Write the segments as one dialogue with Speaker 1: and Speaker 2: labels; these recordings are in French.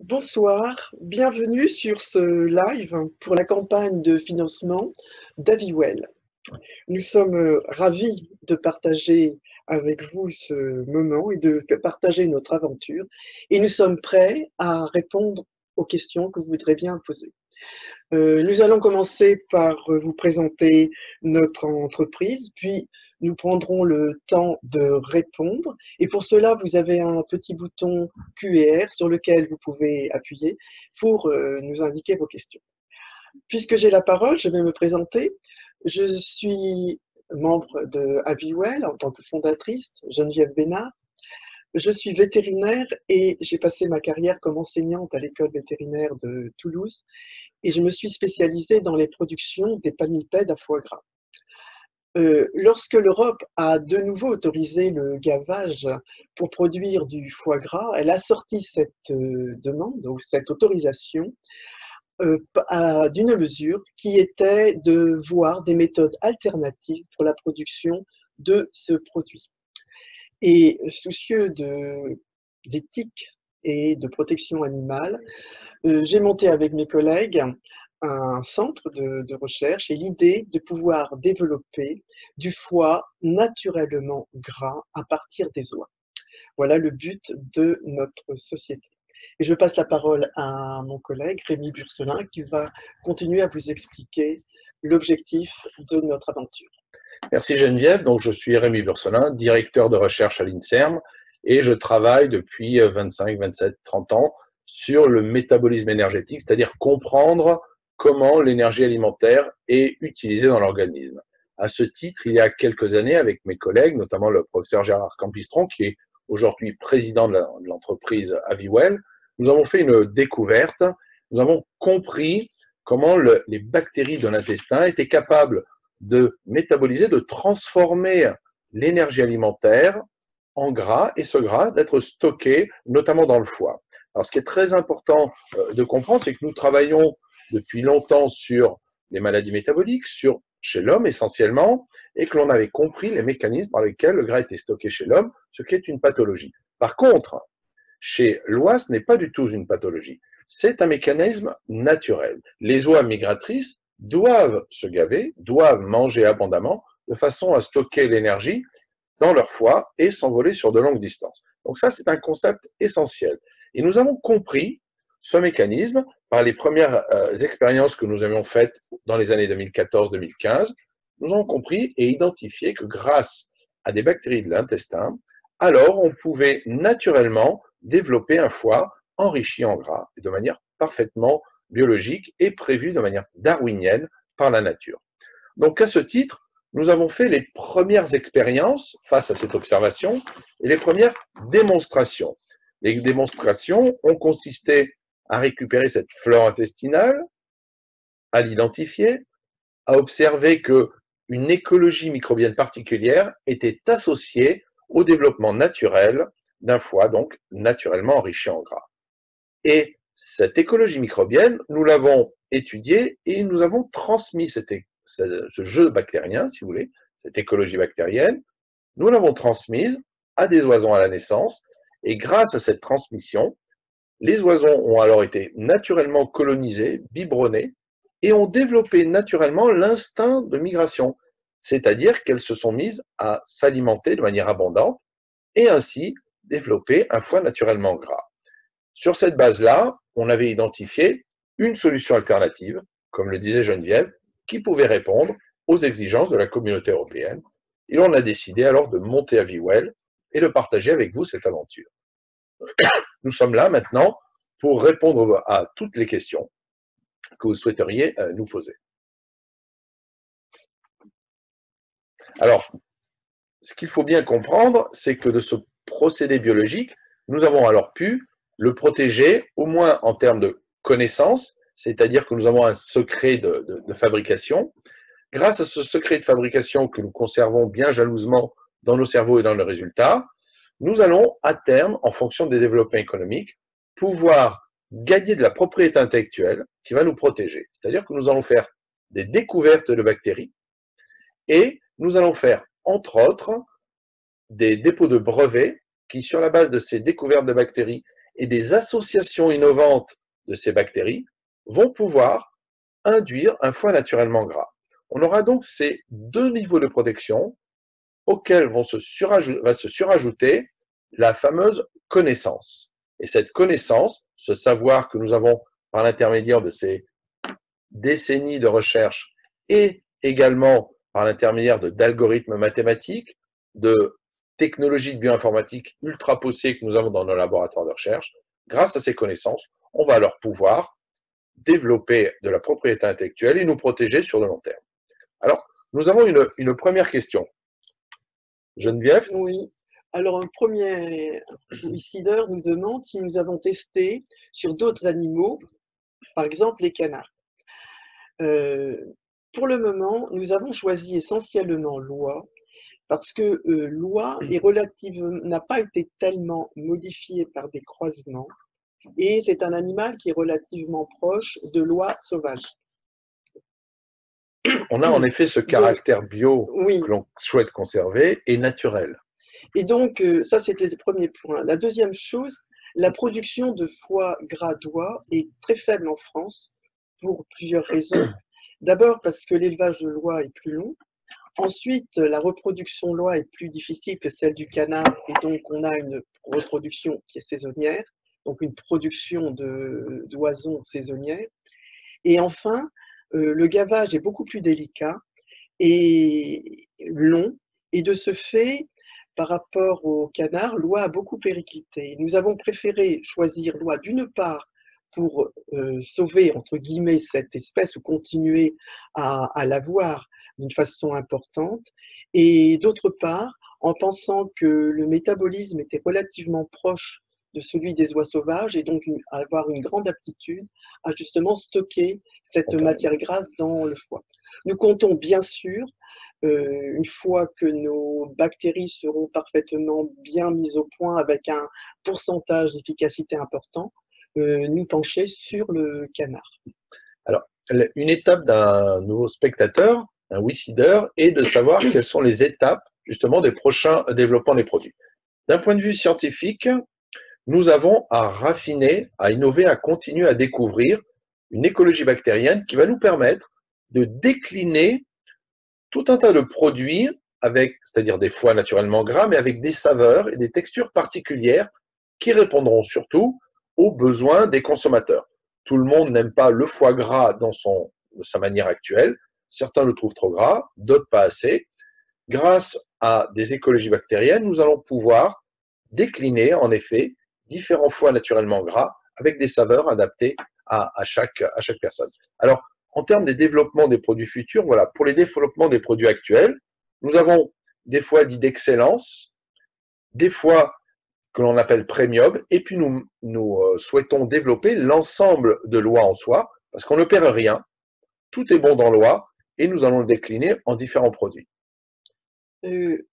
Speaker 1: Bonsoir, bienvenue sur ce live pour la campagne de financement d'Aviwell. Nous sommes ravis de partager avec vous ce moment et de partager notre aventure et nous sommes prêts à répondre aux questions que vous voudrez bien poser. Nous allons commencer par vous présenter notre entreprise, puis nous prendrons le temps de répondre. Et pour cela, vous avez un petit bouton QR sur lequel vous pouvez appuyer pour nous indiquer vos questions. Puisque j'ai la parole, je vais me présenter. Je suis membre de Aviwell en tant que fondatrice, Geneviève Bénard. Je suis vétérinaire et j'ai passé ma carrière comme enseignante à l'école vétérinaire de Toulouse et je me suis spécialisée dans les productions des palmipèdes à foie gras. Lorsque l'Europe a de nouveau autorisé le gavage pour produire du foie gras, elle a sorti cette demande ou cette autorisation d'une mesure qui était de voir des méthodes alternatives pour la production de ce produit. Et soucieux d'éthique et de protection animale, j'ai monté avec mes collègues un centre de recherche et l'idée de pouvoir développer du foie naturellement gras à partir des oies. Voilà le but de notre société. Et je passe la parole à mon collègue Rémi Burcelin qui va continuer à vous expliquer l'objectif de notre aventure.
Speaker 2: Merci Geneviève, donc je suis Rémi Burcelin, directeur de recherche à l'INSERM et je travaille depuis 25, 27, 30 ans sur le métabolisme énergétique, c'est-à-dire comprendre comment l'énergie alimentaire est utilisée dans l'organisme. À ce titre, il y a quelques années, avec mes collègues, notamment le professeur Gérard Campistron, qui est aujourd'hui président de l'entreprise Aviwell, nous avons fait une découverte, nous avons compris comment les bactéries de l'intestin étaient capables de métaboliser, de transformer l'énergie alimentaire en gras et ce gras d'être stocké notamment dans le foie. Alors ce qui est très important de comprendre, c'est que nous travaillons depuis longtemps sur les maladies métaboliques, chez l'homme essentiellement, et que l'on avait compris les mécanismes par lesquels le gras était stocké chez l'homme, ce qui est une pathologie. Par contre, chez l'oie, ce n'est pas du tout une pathologie. C'est un mécanisme naturel. Les oies migratrices doivent se gaver, doivent manger abondamment de façon à stocker l'énergie dans leur foie et s'envoler sur de longues distances. Donc ça, c'est un concept essentiel. Et nous avons compris ce mécanisme par les premières expériences que nous avions faites dans les années 2014-2015. Nous avons compris et identifié que grâce à des bactéries de l'intestin, alors on pouvait naturellement développer un foie enrichi en gras de manière parfaitement biologique et prévue de manière darwinienne par la nature. Donc à ce titre, nous avons fait les premières expériences face à cette observation et les premières démonstrations. Les démonstrations ont consisté à récupérer cette flore intestinale, à l'identifier, à observer qu'une écologie microbienne particulière était associée au développement naturel d'un foie, donc naturellement enrichi en gras. Et cette écologie microbienne, nous l'avons étudiée et nous avons transmis ce jeu bactérien, si vous voulez, cette écologie bactérienne, nous l'avons transmise à des oisons à la naissance, et grâce à cette transmission, les oisons ont alors été naturellement colonisées, biberonnés, et ont développé naturellement l'instinct de migration, c'est-à-dire qu'elles se sont mises à s'alimenter de manière abondante, et ainsi développer un foie naturellement gras. Sur cette base-là, on avait identifié une solution alternative, comme le disait Geneviève, qui pouvait répondre aux exigences de la communauté européenne. Et on a décidé alors de monter Aviwell et de partager avec vous cette aventure. Nous sommes là maintenant pour répondre à toutes les questions que vous souhaiteriez nous poser. Alors, ce qu'il faut bien comprendre, c'est que de ce procédé biologique, nous avons alors pu le protéger, au moins en termes de connaissances, c'est-à-dire que nous avons un secret de fabrication. Grâce à ce secret de fabrication que nous conservons bien jalousement dans nos cerveaux et dans nos résultats, nous allons à terme, en fonction des développements économiques, pouvoir gagner de la propriété intellectuelle qui va nous protéger. C'est-à-dire que nous allons faire des découvertes de bactéries et nous allons faire, entre autres, des dépôts de brevets qui, sur la base de ces découvertes de bactéries et des associations innovantes de ces bactéries vont pouvoir induire un foie naturellement gras. On aura donc ces deux niveaux de protection auxquels va se surajouter la fameuse connaissance. Et cette connaissance, ce savoir que nous avons par l'intermédiaire de ces décennies de recherche et également par l'intermédiaire d'algorithmes mathématiques, de technologies de bioinformatique ultra poussées que nous avons dans nos laboratoires de recherche, grâce à ces connaissances, on va alors pouvoir développer de la propriété intellectuelle et nous protéger sur le long terme. Alors, nous avons une première question. Geneviève?
Speaker 1: Oui. Alors, un premier décideur nous demande si nous avons testé sur d'autres animaux, par exemple les canards. Pour le moment, nous avons choisi essentiellement l'oie parce que l'oie n'a pas été tellement modifiée par des croisements et c'est un animal qui est relativement proche de l'oie sauvage.
Speaker 2: On a en effet ce caractère bio
Speaker 1: oui.
Speaker 2: que l'on souhaite conserver et naturel.
Speaker 1: Et donc, ça, c'était le premier point. La deuxième chose, la production de foie gras d'oie est très faible en France pour plusieurs raisons. D'abord parce que l'élevage de l'oie est plus long. Ensuite, la reproduction de l'oie est plus difficile que celle du canard et donc on a une reproduction qui est saisonnière, donc une production d'oisons saisonnières. Et enfin, le gavage est beaucoup plus délicat et long et de ce fait, par rapport au canard, l'oie a beaucoup périclité. Nous avons préféré choisir l'oie d'une part pour sauver, entre guillemets, cette espèce ou continuer à l'avoir d'une façon importante, et d'autre part, en pensant que le métabolisme était relativement proche de celui des oies sauvages et donc avoir une grande aptitude à justement stocker cette matière grasse dans le foie. Nous comptons bien sûr une fois que nos bactéries seront parfaitement bien mises au point avec un pourcentage d'efficacité important, nous pencher sur le canard.
Speaker 2: Alors, une étape d'un nouveau spectateur, un WISeader, est de savoir quelles sont les étapes justement des prochains développements des produits. D'un point de vue scientifique, nous avons à raffiner, à innover, à continuer à découvrir une écologie bactérienne qui va nous permettre de décliner tout un tas de produits avec, c'est-à-dire des foies naturellement gras, mais avec des saveurs et des textures particulières qui répondront surtout aux besoins des consommateurs. Tout le monde n'aime pas le foie gras dans sa manière actuelle. Certains le trouvent trop gras, d'autres pas assez. Grâce à des écologies bactériennes, nous allons pouvoir décliner, en effet, différents foies naturellement gras avec des saveurs adaptées à chaque personne. Alors, en termes des développements des produits futurs, voilà, pour les développements des produits actuels, nous avons des foies dits d'excellence, des foies que l'on appelle premium, et puis nous souhaitons développer l'ensemble de l'oie en soi, parce qu'on ne perd rien, tout est bon dans l'oie, et nous allons le décliner en différents produits. Une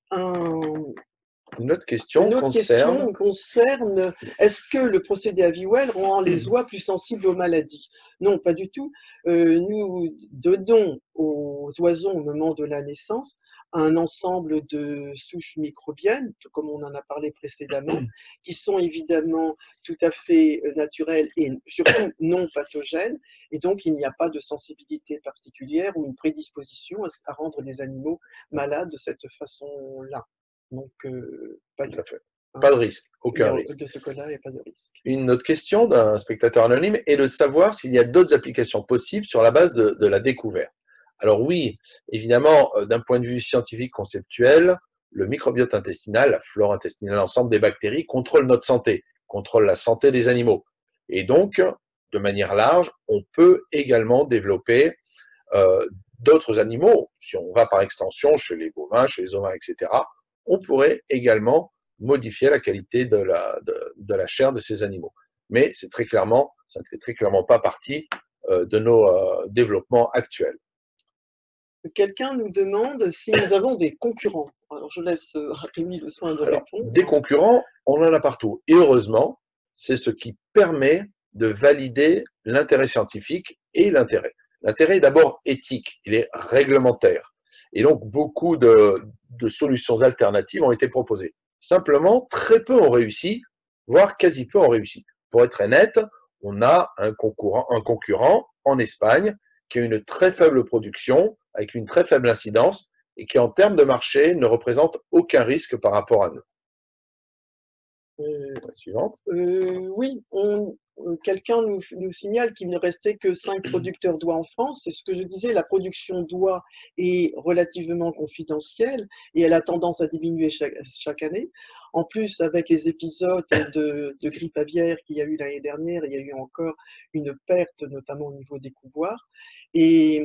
Speaker 2: autre question
Speaker 1: concerne est-ce que le procédé Aviwell rend les oies plus sensibles aux maladies? Non, pas du tout. Nous donnons aux oisons au moment de la naissance un ensemble de souches microbiennes, comme on en a parlé précédemment, qui sont évidemment tout à fait naturelles et surtout non pathogènes, et donc il n'y a pas de sensibilité particulière ou une prédisposition à rendre les animaux malades de cette façon-là. Donc,
Speaker 2: pas de risque, aucun risque.
Speaker 1: De ce côté-là, il n'y a pas de risque.
Speaker 2: Une autre question d'un spectateur anonyme est de savoir s'il y a d'autres applications possibles sur la base de la découverte. Alors oui, évidemment, d'un point de vue scientifique conceptuel, le microbiote intestinal, la flore intestinale, l'ensemble des bactéries contrôle notre santé, contrôle la santé des animaux. Et donc, de manière large, on peut également développer d'autres animaux. Si on va par extension chez les bovins, chez les ovins, etc., on pourrait également modifier la qualité de la chair de ces animaux. Mais ça ne fait très clairement pas partie de nos développements actuels.
Speaker 1: Quelqu'un nous demande si nous avons des concurrents. Alors je laisse Rémi le soin de répondre.
Speaker 2: Des concurrents, on en a partout. Et heureusement, c'est ce qui permet de valider l'intérêt scientifique et l'intérêt. L'intérêt est d'abord éthique, il est réglementaire. Et donc, beaucoup de solutions alternatives ont été proposées. Simplement, très peu ont réussi voire quasi peu ont réussi. Pour être très net, on a un concurrent en Espagne qui a une très faible production, avec une très faible incidence, et qui, en termes de marché, ne représente aucun risque par rapport à nous.
Speaker 1: Euh,
Speaker 2: La suivante.
Speaker 1: oui, quelqu'un nous signale qu'il ne restait que 5 producteurs d'oie en France. C'est ce que je disais, la production d'oie est relativement confidentielle et elle a tendance à diminuer chaque année. En plus, avec les épisodes de grippe aviaire qu'il y a eu l'année dernière, il y a eu encore une perte, notamment au niveau des couvoirs. Et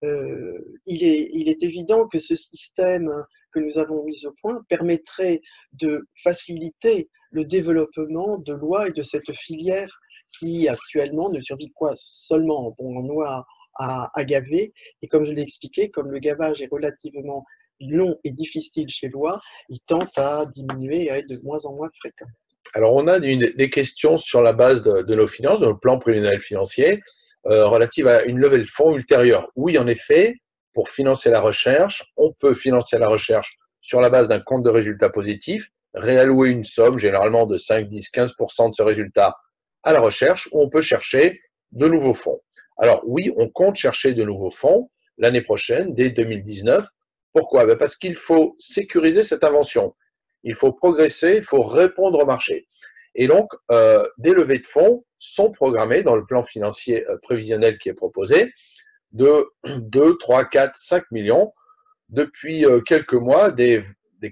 Speaker 1: il est évident que ce système que nous avons mis au point permettrait de faciliter le développement de l'oie et de cette filière qui actuellement ne survit quoi seulement en oie à gaver. Et comme je l'ai expliqué, comme le gavage est relativement long et difficile chez l'oie, il tend à diminuer et à être de moins en moins fréquent.
Speaker 2: Alors, on a des questions sur la base de nos finances, de nos plans prévisionnels financiers, relatives à une levée de fonds ultérieure. Oui, en effet, pour financer la recherche, on peut financer la recherche sur la base d'un compte de résultats positif, réallouer une somme, généralement de 5, 10, 15% de ce résultat à la recherche, ou on peut chercher de nouveaux fonds. Alors oui, on compte chercher de nouveaux fonds l'année prochaine, dès 2019. Pourquoi? Parce qu'il faut sécuriser cette invention. Il faut progresser, il faut répondre au marché. Et donc, des levées de fonds sont programmées dans le plan financier prévisionnel qui est proposé de 2, 3, 4, 5 millions. Depuis quelques mois, des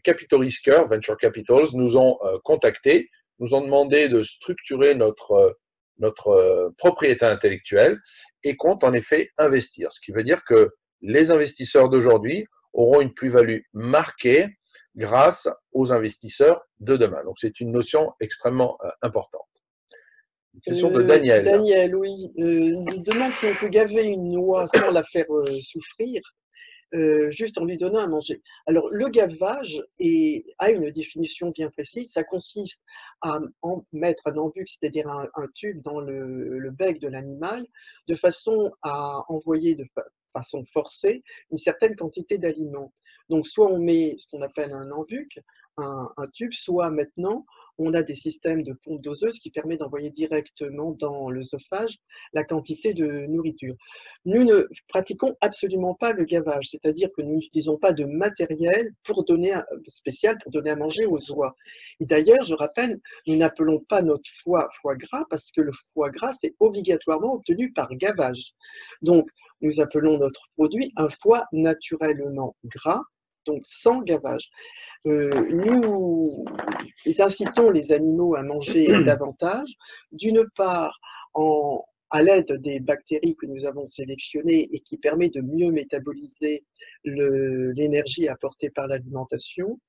Speaker 2: capitaux risqueurs, venture capitals, nous ont contactés, nous ont demandé de structurer notre propriété intellectuelle et comptent en effet investir. Ce qui veut dire que les investisseurs d'aujourd'hui auront une plus-value marquée grâce aux investisseurs de demain. Donc, c'est une notion extrêmement importante. Une question de Daniel.
Speaker 1: Daniel, oui. Nous demande si on peut gaver une oie sans la faire souffrir, juste en lui donnant à manger. Alors, le gavage a une définition bien précise. Ça consiste à mettre un embuc, c'est-à-dire un tube dans le bec de l'animal, de façon à envoyer de façon forcée une certaine quantité d'aliments. Donc, soit on met ce qu'on appelle un embuc, un tube, soit maintenant, on a des systèmes de pompe doseuse qui permettent d'envoyer directement dans l'œsophage la quantité de nourriture. Nous ne pratiquons absolument pas le gavage, c'est-à-dire que nous n'utilisons pas de matériel spécial pour donner à manger aux oies. Et d'ailleurs, je rappelle, nous n'appelons pas notre foie gras parce que le foie gras, c'est obligatoirement obtenu par gavage. Donc, nous appelons notre produit un foie naturellement gras, donc sans gavage. Nous incitons les animaux à manger davantage, d'une part à l'aide des bactéries que nous avons sélectionnées et qui permet de mieux métaboliser l'énergie apportée par l'alimentation,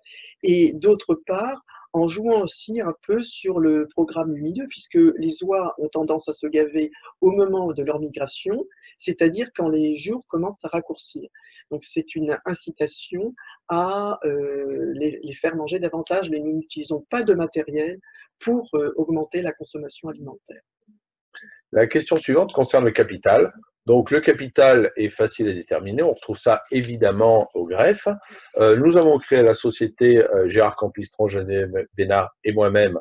Speaker 1: et d'autre part en jouant aussi un peu sur le programme lumineux, puisque les oies ont tendance à se gaver au moment de leur migration, c'est-à-dire quand les jours commencent à raccourcir. Donc c'est une incitation à les faire manger davantage, mais nous n'utilisons pas de matériel pour augmenter la consommation alimentaire.
Speaker 2: La question suivante concerne le capital. Donc, le capital est facile à déterminer. On retrouve ça évidemment au greffe. Nous avons créé la société Gérard Campistron, Geneviève Bénard et moi-même,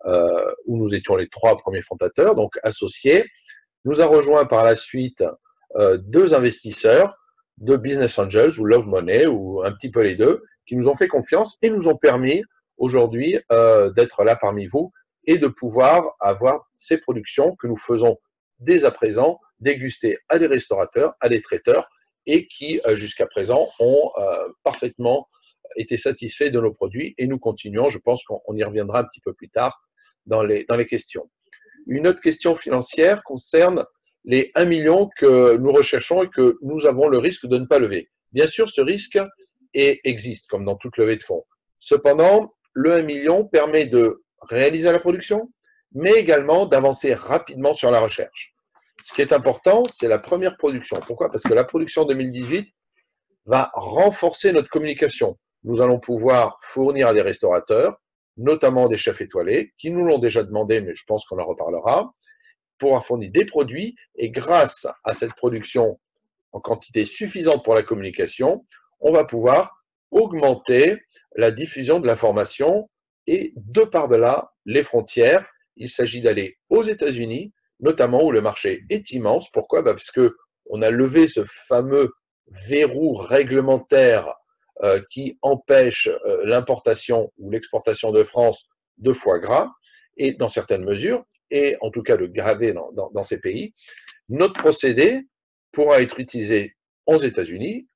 Speaker 2: où nous étions les 3 premiers fondateurs, donc associés. Nous a rejoint par la suite 2 investisseurs, 2 business angels ou love money, ou un petit peu les deux, qui nous ont fait confiance et nous ont permis aujourd'hui d'être là parmi vous et de pouvoir avoir ces productions que nous faisons dès à présent déguster à des restaurateurs, à des traiteurs, et qui jusqu'à présent ont parfaitement été satisfaits de nos produits, et nous continuons, je pense qu'on y reviendra un petit peu plus tard dans les questions. Une autre question financière concerne les 1 million que nous recherchons et que nous avons le risque de ne pas lever. Bien sûr, ce risque existe, comme dans toute levée de fonds. Cependant, le 1 million permet de réaliser la production, mais également d'avancer rapidement sur la recherche. Ce qui est important, c'est la première production. Pourquoi? Parce que la production 2018 va renforcer notre communication. Nous allons pouvoir fournir à des restaurateurs, notamment des chefs étoilés, qui nous l'ont déjà demandé, mais je pense qu'on en reparlera, pour fournir des produits. Et grâce à cette production en quantité suffisante pour la communication, on va pouvoir augmenter la diffusion de l'information et de par de là les frontières, il s'agit d'aller aux États-Unis, notamment où le marché est immense. Pourquoi? Parce qu'on a levé ce fameux verrou réglementaire qui empêche l'importation ou l'exportation de France de foie gras, et dans certaines mesures, et en tout cas de graver dans ces pays. Notre procédé pourra être utilisé aux États-Unis.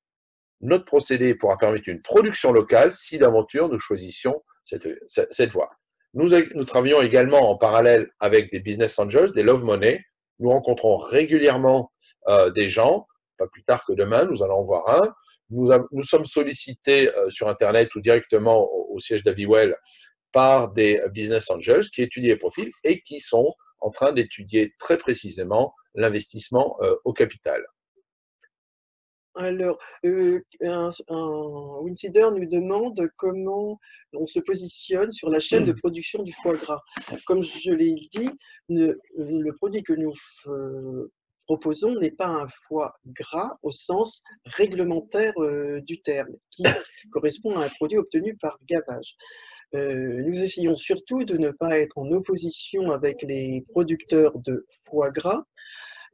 Speaker 2: Notre procédé pourra permettre une production locale si d'aventure nous choisissions cette voie. Nous travaillons également en parallèle avec des business angels, des love money. Nous rencontrons régulièrement des gens, pas plus tard que demain, nous allons en voir un. Nous sommes sollicités sur Internet ou directement au siège d'Aviwell par des business angels qui étudient les profils et qui sont en train d'étudier très précisément l'investissement au capital.
Speaker 1: Alors, Winsider nous demande comment on se positionne sur la chaîne de production du foie gras. Comme je l'ai dit, le produit que nous proposons n'est pas un foie gras au sens réglementaire du terme, qui correspond à un produit obtenu par gavage. Nous essayons surtout de ne pas être en opposition avec les producteurs de foie gras,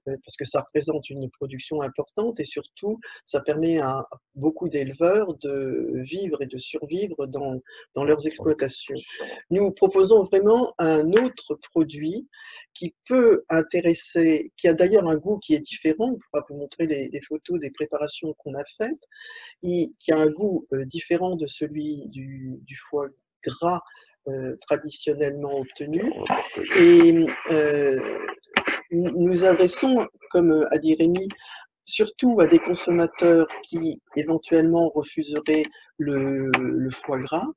Speaker 1: parce que ça représente une production importante et surtout, ça permet à beaucoup d'éleveurs de vivre et de survivre dans leurs exploitations. Nous proposons vraiment un autre produit qui peut intéresser, qui a d'ailleurs un goût qui est différent, on pourra vous montrer les photos des préparations qu'on a faites, qui a un goût différent de celui du foie gras traditionnellement obtenu. Et nous adressons, comme a dit Rémi, surtout à des consommateurs qui éventuellement refuseraient le foie gras.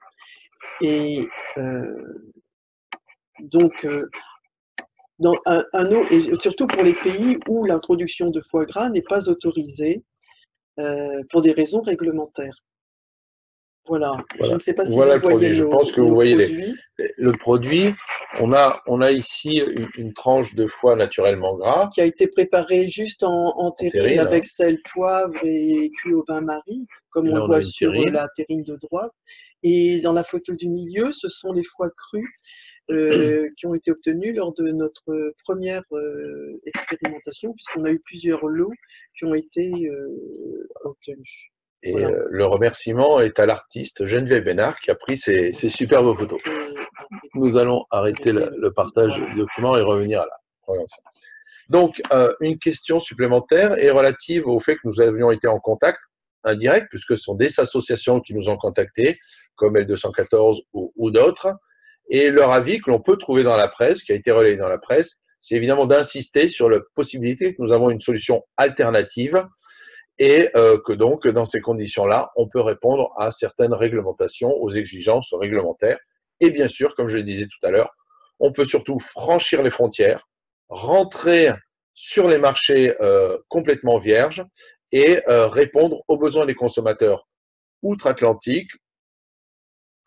Speaker 1: Et donc, et surtout pour les pays où l'introduction de foie gras n'est pas autorisée pour des raisons réglementaires. Voilà. Je ne sais pas si
Speaker 2: voilà
Speaker 1: vous voyez
Speaker 2: je pense que vous voyez le produit. On a ici une tranche de foie naturellement gras.
Speaker 1: Qui a été préparée juste en terrine avec sel, poivre et cuit au bain-marie, comme on le voit sur la terrine de droite. Et dans la photo du milieu, ce sont les foies crus qui ont été obtenus lors de notre première expérimentation, puisqu'on a eu plusieurs lots qui ont été obtenus.
Speaker 2: Et voilà. Le remerciement est à l'artiste Geneviève Bénard qui a pris ces superbes photos. Nous allons arrêter le partage du document et revenir à la programmation. Donc, une question supplémentaire est relative au fait que nous avions été en contact indirect, puisque ce sont des associations qui nous ont contactés, comme L214 ou d'autres, et leur avis que l'on peut trouver dans la presse, qui a été relayé dans la presse, c'est évidemment d'insister sur la possibilité que nous avons une solution alternative et que donc, dans ces conditions-là, on peut répondre à certaines réglementations, aux exigences réglementaires. Et bien sûr, comme je le disais tout à l'heure, on peut surtout franchir les frontières, rentrer sur les marchés complètement vierges et répondre aux besoins des consommateurs outre-Atlantique,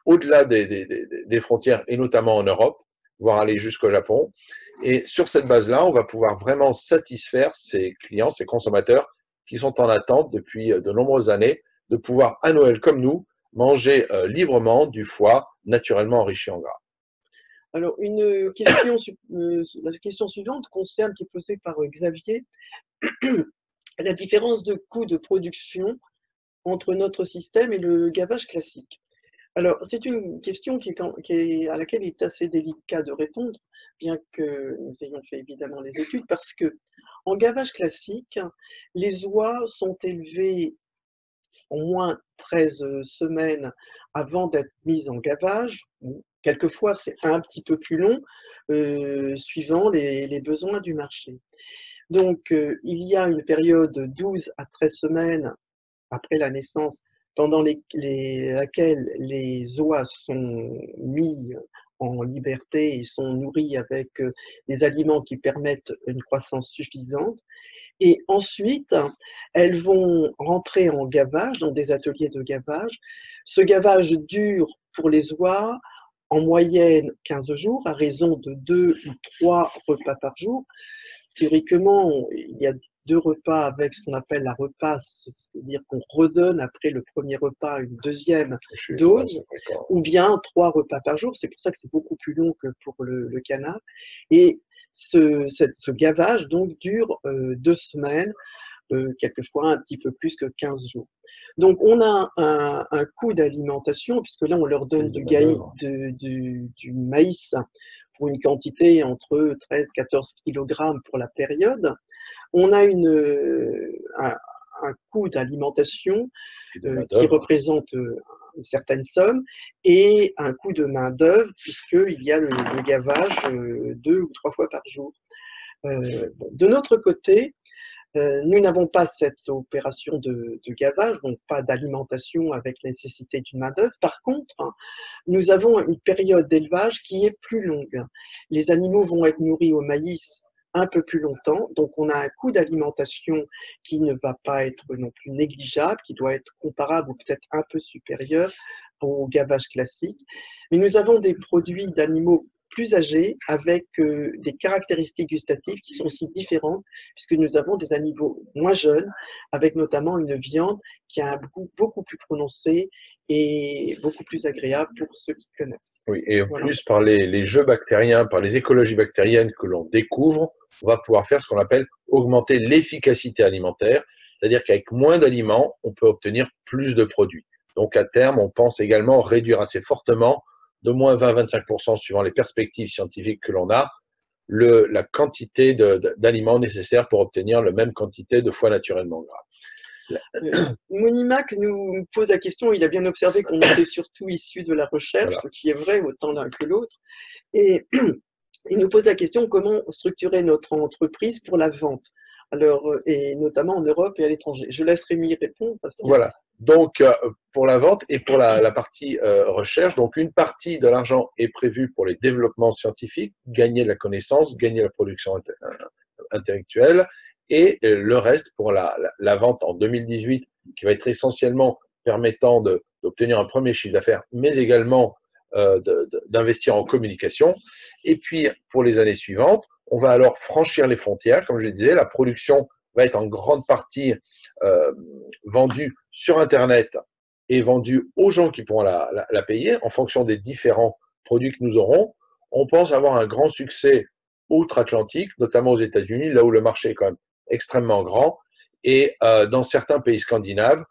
Speaker 2: au-delà des frontières et notamment en Europe, voire aller jusqu'au Japon. Et sur cette base-là, on va pouvoir vraiment satisfaire ces clients, ces consommateurs qui sont en attente depuis de nombreuses années de pouvoir, à Noël comme nous, manger librement du foie naturellement enrichi en gras.
Speaker 1: Alors, la question suivante concerne, qui est posée par Xavier, la différence de coût de production entre notre système et le gavage classique. Alors, c'est une question à laquelle il est assez délicat de répondre, bien que nous ayons fait évidemment les études, parce que en gavage classique, les oies sont élevées au moins 13 semaines avant d'être mises en gavage. Quelquefois, c'est un petit peu plus long, suivant les besoins du marché. Donc, il y a une période de 12 à 13 semaines après la naissance, pendant laquelle les oies sont mis en liberté et sont nourries avec des aliments qui permettent une croissance suffisante. Et ensuite, elles vont rentrer en gavage, dans des ateliers de gavage. Ce gavage dure pour les oies en moyenne 15 jours, à raison de 2 ou 3 repas par jour. Théoriquement, il y a 2 repas avec ce qu'on appelle la repasse, c'est-à-dire qu'on redonne après le premier repas une deuxième dose, ou bien 3 repas par jour. C'est pour ça que c'est beaucoup plus long que pour le canard. Et ce gavage donc dure 2 semaines, quelquefois un petit peu plus que 15 jours. Donc on a un coût d'alimentation, puisque là on leur donne du maïs pour une quantité entre 13-14 kg pour la période. On a un coût d'alimentation qui représente une certaine somme et un coût de main-d'œuvre, puisqu'il y a le gavage 2 ou 3 fois par jour. De notre côté, nous n'avons pas cette opération de gavage, donc pas d'alimentation avec la nécessité d'une main-d'œuvre. Par contre, nous avons une période d'élevage qui est plus longue. Les animaux vont être nourris au maïs un peu plus longtemps, donc on a un coût d'alimentation qui ne va pas être non plus négligeable, qui doit être comparable ou peut-être un peu supérieur au gavage classique. Mais nous avons des produits d'animaux plus âgés avec des caractéristiques gustatives qui sont aussi différentes, puisque nous avons des animaux moins jeunes, avec notamment une viande qui a un goût beaucoup plus prononcé et beaucoup plus agréable pour ceux qui connaissent.
Speaker 2: Oui, et en plus, par les jeux bactériens, par les écologies bactériennes que l'on découvre, on va pouvoir faire ce qu'on appelle augmenter l'efficacité alimentaire, c'est-à-dire qu'avec moins d'aliments, on peut obtenir plus de produits. Donc à terme, on pense également réduire assez fortement, de moins 20-25% suivant les perspectives scientifiques que l'on a, la quantité d'aliments nécessaires pour obtenir la même quantité de foie naturellement gras.
Speaker 1: Monimac nous pose la question, il a bien observé qu'on était surtout issu de la recherche, ce qui est vrai autant l'un que l'autre, et il nous pose la question comment structurer notre entreprise pour la vente, alors, et notamment en Europe et à l'étranger. Je laisse Rémi répondre.
Speaker 2: Voilà, donc pour la vente et pour la partie recherche, donc une partie de l'argent est prévue pour les développements scientifiques, gagner la connaissance, gagner la production intellectuelle, et le reste pour la vente en 2018, qui va être essentiellement permettant d'obtenir un premier chiffre d'affaires, mais également d'investir en communication. Et puis, pour les années suivantes, on va alors franchir les frontières. Comme je le disais, la production va être en grande partie vendue sur Internet et vendue aux gens qui pourront la payer en fonction des différents produits que nous aurons. On pense avoir un grand succès outre-Atlantique, notamment aux États-Unis, là où le marché est quand même extrêmement grand, et dans certains pays scandinaves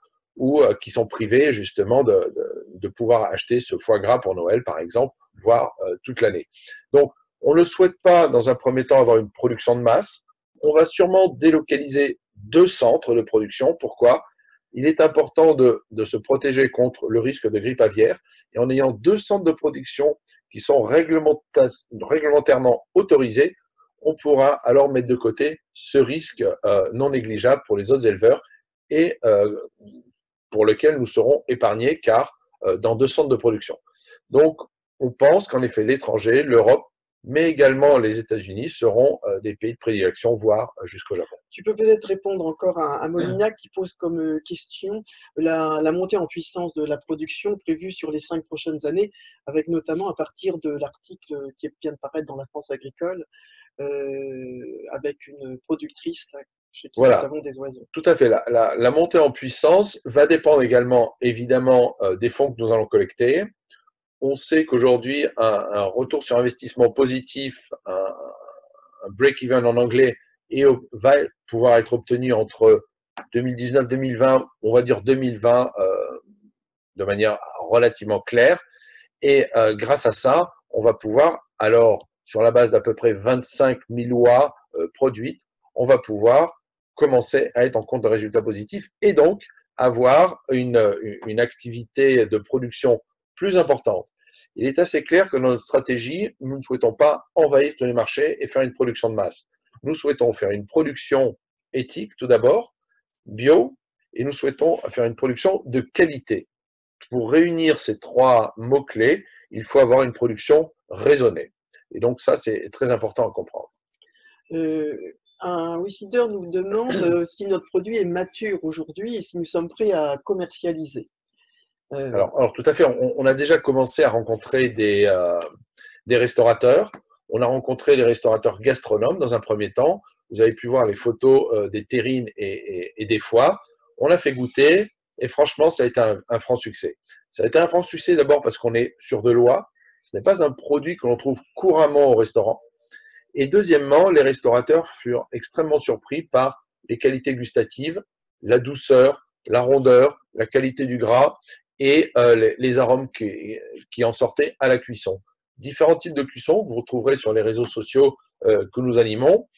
Speaker 2: qui sont privés justement de pouvoir acheter ce foie gras pour Noël, par exemple, voire toute l'année. Donc, on ne souhaite pas, dans un premier temps, avoir une production de masse. On va sûrement délocaliser 2 centres de production. Pourquoi? Il est important de se protéger contre le risque de grippe aviaire. Et en ayant 2 centres de production qui sont réglementairement autorisés, on pourra alors mettre de côté ce risque non négligeable pour les autres éleveurs et pour lequel nous serons épargnés car dans 2 centres de production. Donc, on pense qu'en effet, l'étranger, l'Europe, mais également les États-Unis seront des pays de prédilection, voire jusqu'au Japon.
Speaker 1: Tu peux peut-être répondre encore à Molinac qui pose comme question la montée en puissance de la production prévue sur les 5 prochaines années, avec notamment à partir de l'article qui vient de paraître dans la France agricole, avec une productrice chez qui nous avons des oiseaux.
Speaker 2: Tout à fait. La montée en puissance va dépendre également, évidemment, des fonds que nous allons collecter. On sait qu'aujourd'hui, un retour sur investissement positif, un break-even en anglais, va pouvoir être obtenu entre 2019-2020, on va dire 2020, de manière relativement claire. Et grâce à ça, on va pouvoir, alors, sur la base d'à peu près 25 000 lois produites, on va pouvoir commencer à être en compte de résultats positifs et donc avoir une activité de production plus importante. Il est assez clair que dans notre stratégie, nous ne souhaitons pas envahir tous les marchés et faire une production de masse. Nous souhaitons faire une production éthique, tout d'abord, bio, et nous souhaitons faire une production de qualité. Pour réunir ces 3 mots-clés, il faut avoir une production raisonnée. Et donc ça, c'est très important à comprendre.
Speaker 1: Un Wissideur nous demande si notre produit est mature aujourd'hui et si nous sommes prêts à commercialiser.
Speaker 2: Alors tout à fait, on a déjà commencé à rencontrer des restaurateurs. On a rencontré les restaurateurs gastronomes dans un premier temps, Vous avez pu voir les photos des terrines et des foies. On l'a fait goûter et franchement, ça a été un franc succès. Ça a été un franc succès d'abord parce qu'on est sur de l'oie. Ce n'est pas un produit que l'on trouve couramment au restaurant. Et deuxièmement, les restaurateurs furent extrêmement surpris par les qualités gustatives, la douceur, la rondeur, la qualité du gras et les arômes qui en sortaient à la cuisson. Différents types de cuisson que vous retrouverez sur les réseaux sociaux que nous animons.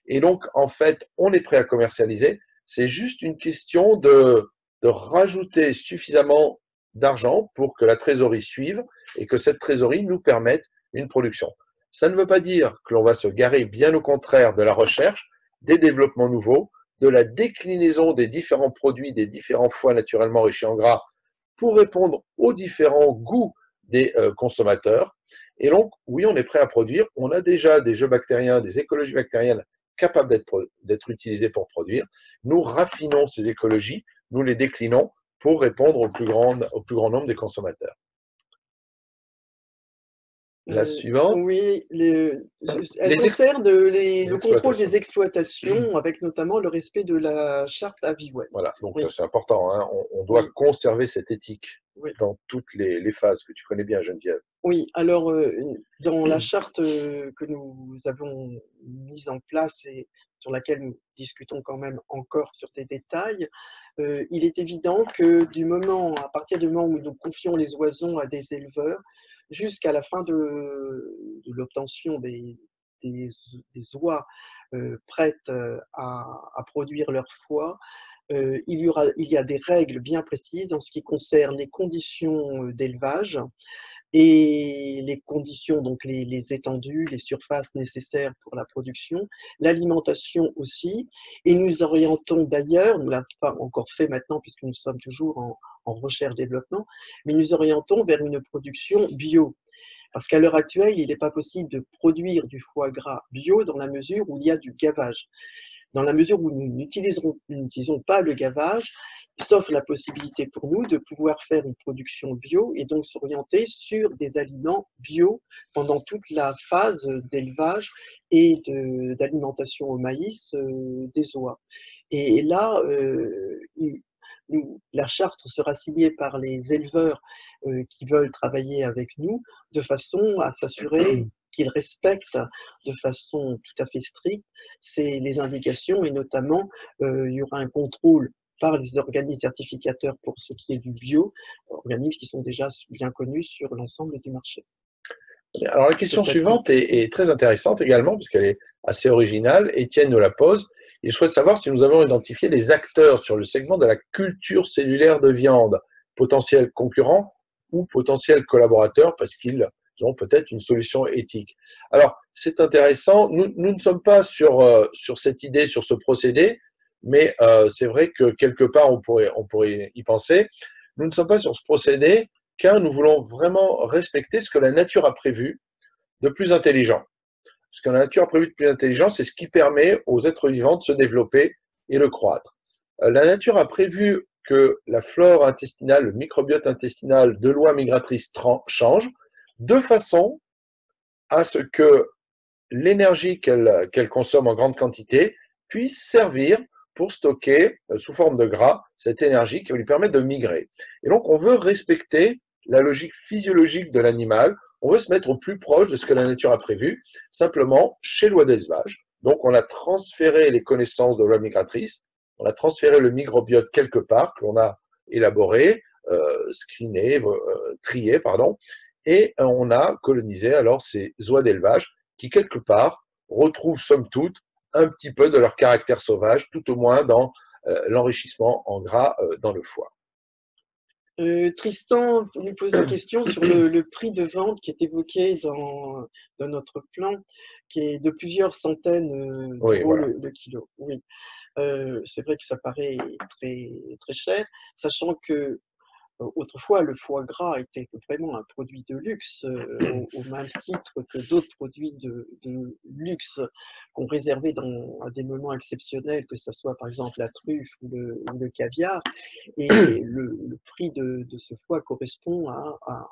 Speaker 2: Et donc, en fait, on est prêt à commercialiser. C'est juste une question de rajouter suffisamment d'argent pour que la trésorerie suive et que cette trésorerie nous permette une production. Ça ne veut pas dire que l'on va se garer, bien au contraire, de la recherche, des développements nouveaux, de la déclinaison des différents produits, des différents foies naturellement riches en gras pour répondre aux différents goûts des consommateurs. Et donc, oui, on est prêt à produire. On a déjà des jeux bactériens, des écologies bactériennes capables d'être utilisées pour produire. Nous raffinons ces écologies, nous les déclinons pour répondre au plus grand nombre des consommateurs. La suivante.
Speaker 1: Oui, elle concerne le contrôle des exploitations, avec notamment le respect de la charte Aviwell.
Speaker 2: Voilà, donc
Speaker 1: Oui.
Speaker 2: c'est important, hein. On doit conserver cette éthique dans toutes les phases que tu connais bien, Geneviève.
Speaker 1: Oui, alors dans la charte que nous avons mise en place et sur laquelle nous discutons quand même encore sur des détails, il est évident que à partir du moment où nous confions les oisons à des éleveurs, jusqu'à la fin de l'obtention des oies prêtes à produire leur foie, il y a des règles bien précises en ce qui concerne les conditions d'élevage et les conditions, donc les étendues, les surfaces nécessaires pour la production, l'alimentation aussi. Et nous orientons d'ailleurs, nous ne l'avons pas encore fait maintenant puisque nous sommes toujours en recherche-développement, mais nous orientons vers une production bio. Parce qu'à l'heure actuelle, il n'est pas possible de produire du foie gras bio dans la mesure où il y a du gavage. Dans la mesure où nous n'utilisons pas le gavage, sauf la possibilité pour nous de pouvoir faire une production bio et donc s'orienter sur des aliments bio pendant toute la phase d'élevage et d'alimentation au maïs des oies. Et là, la charte sera signée par les éleveurs qui veulent travailler avec nous de façon à s'assurer qu'ils respectent de façon tout à fait stricte les indications et notamment il y aura un contrôle par les organismes certificateurs pour ce qui est du bio, organismes qui sont déjà bien connus sur l'ensemble du marché.
Speaker 2: Alors la question suivante est très intéressante également, puisqu'elle est assez originale. Étienne nous la pose. Il souhaite savoir si nous avons identifié les acteurs sur le segment de la culture cellulaire de viande, potentiels concurrents ou potentiels collaborateurs, parce qu'ils ont peut-être une solution éthique. Alors, c'est intéressant. Nous ne sommes pas sur cette idée, sur ce procédé, mais c'est vrai que quelque part, on pourrait y penser. Nous ne sommes pas sur ce procédé, car nous voulons vraiment respecter ce que la nature a prévu de plus intelligent. Ce que la nature a prévu de plus intelligent, c'est ce qui permet aux êtres vivants de se développer et de croître. La nature a prévu que la flore intestinale, le microbiote intestinal de l'oie migratrice change de façon à ce que l'énergie qu'elle consomme en grande quantité puisse servir pour stocker sous forme de gras cette énergie qui va lui permettre de migrer. Et donc, on veut respecter la logique physiologique de l'animal, on veut se mettre au plus proche de ce que la nature a prévu, simplement chez l'oie d'élevage. Donc, on a transféré les connaissances de l'oie migratrice, on a transféré le microbiote quelque part, que l'on a élaboré, screené, trié, pardon, et on a colonisé alors ces oies d'élevage qui, quelque part, retrouvent, somme toute, un petit peu de leur caractère sauvage, tout au moins dans l'enrichissement en gras dans le foie.
Speaker 1: Tristan nous pose une question sur le prix de vente qui est évoqué dans notre plan, qui est de plusieurs centaines d'euros
Speaker 2: voilà.
Speaker 1: le kilo. Oui, c'est vrai que ça paraît très, très cher, sachant que autrefois, le foie gras était vraiment un produit de luxe, au même titre que d'autres produits de luxe qu'on réservait à des moments exceptionnels, que ce soit par exemple la truffe ou le caviar. Et le prix de ce foie correspond à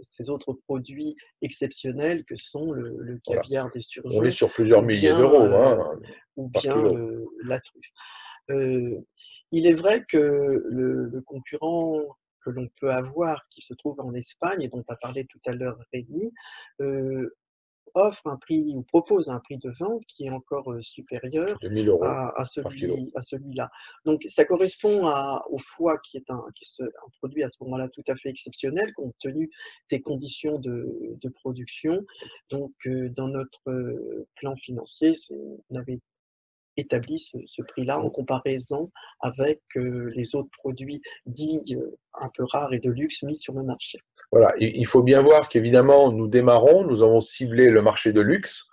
Speaker 1: ces autres produits exceptionnels que sont le caviar d'esturgeon.
Speaker 2: On est sur plusieurs milliers d'euros.
Speaker 1: ou
Speaker 2: par
Speaker 1: bien
Speaker 2: kilo.
Speaker 1: la truffe. Heu, il est vrai que le concurrent que l'on peut avoir, qui se trouve en Espagne et dont a parlé tout à l'heure Rémi, heu, offre un prix ou propose un prix de vente qui est encore, supérieur
Speaker 2: De 1 000 €
Speaker 1: à
Speaker 2: par kilo.
Speaker 1: celui-là. Donc ça correspond au foie un produit à ce moment-là tout à fait exceptionnel compte tenu des conditions de production. Donc dans notre, plan financier, on avait établi ce prix-là en comparaison avec, les autres produits dits, un peu rares et de luxe mis sur le marché.
Speaker 2: Voilà, il faut bien voir qu'évidemment, nous démarrons, nous avons ciblé le marché de luxe,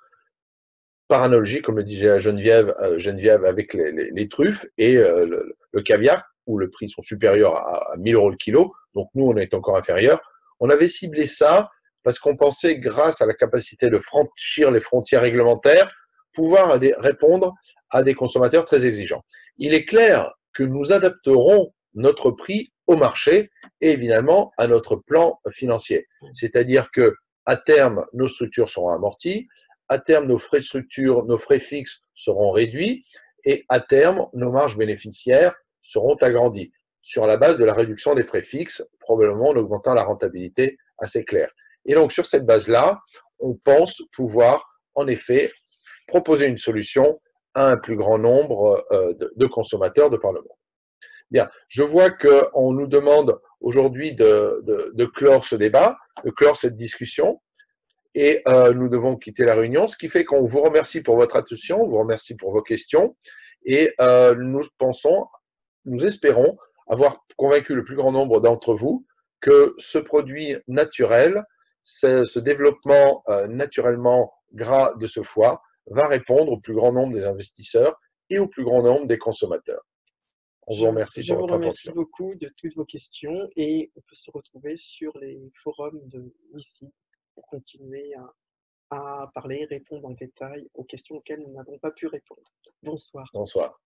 Speaker 2: par analogie, comme le disait Geneviève avec les truffes et le caviar, où le prix sont supérieurs à 1 000 € le kilo, donc nous, on est encore inférieur. On avait ciblé ça parce qu'on pensait, grâce à la capacité de franchir les frontières réglementaires, pouvoir répondre à des consommateurs très exigeants. Il est clair que nous adapterons notre prix au marché et évidemment à notre plan financier. C'est-à-dire que à terme, nos structures seront amorties, à terme, nos frais de structure, nos frais fixes seront réduits et à terme, nos marges bénéficiaires seront agrandies sur la base de la réduction des frais fixes, probablement en augmentant la rentabilité assez claire. Et donc, sur cette base-là, on pense pouvoir, en effet, proposer une solution à un plus grand nombre de consommateurs de par le monde. Bien, je vois qu'on nous demande aujourd'hui de clore ce débat, de clore cette discussion et nous devons quitter la réunion, ce qui fait qu'on vous remercie pour votre attention, on vous remercie pour vos questions et nous espérons avoir convaincu le plus grand nombre d'entre vous que ce produit naturel, ce développement naturellement gras de ce foie va répondre au plus grand nombre des investisseurs et au plus grand nombre des consommateurs. On vous remercie
Speaker 1: Je
Speaker 2: pour
Speaker 1: vous
Speaker 2: votre
Speaker 1: remercie
Speaker 2: attention.
Speaker 1: beaucoup de toutes vos questions et on peut se retrouver sur les forums de ici pour continuer à parler, répondre en détail aux questions auxquelles nous n'avons pas pu répondre. Bonsoir.
Speaker 2: Bonsoir.